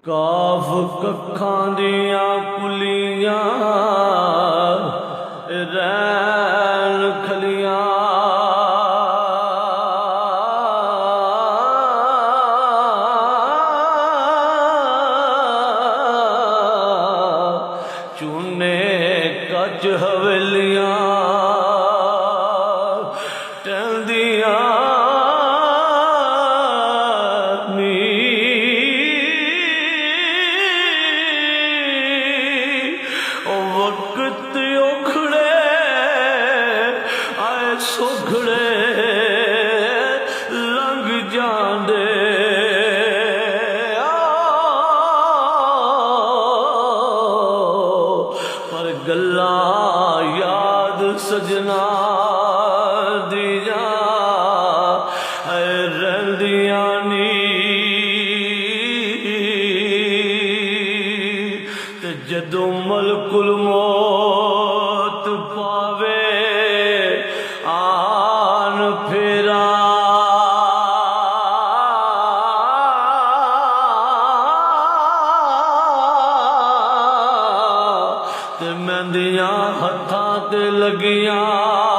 काफ कखां दियां कुलियां रैन खलियां चूने कच हवेलियां टहलदियां वक्त उखड़े आए सुखड़े लंघ जांदे पर गल्लां याद सजना दियां रहिंदियां नी ते जदों मलकुल मौत पावे आन फेरा ते मैंदियां हत्थां ते लगियां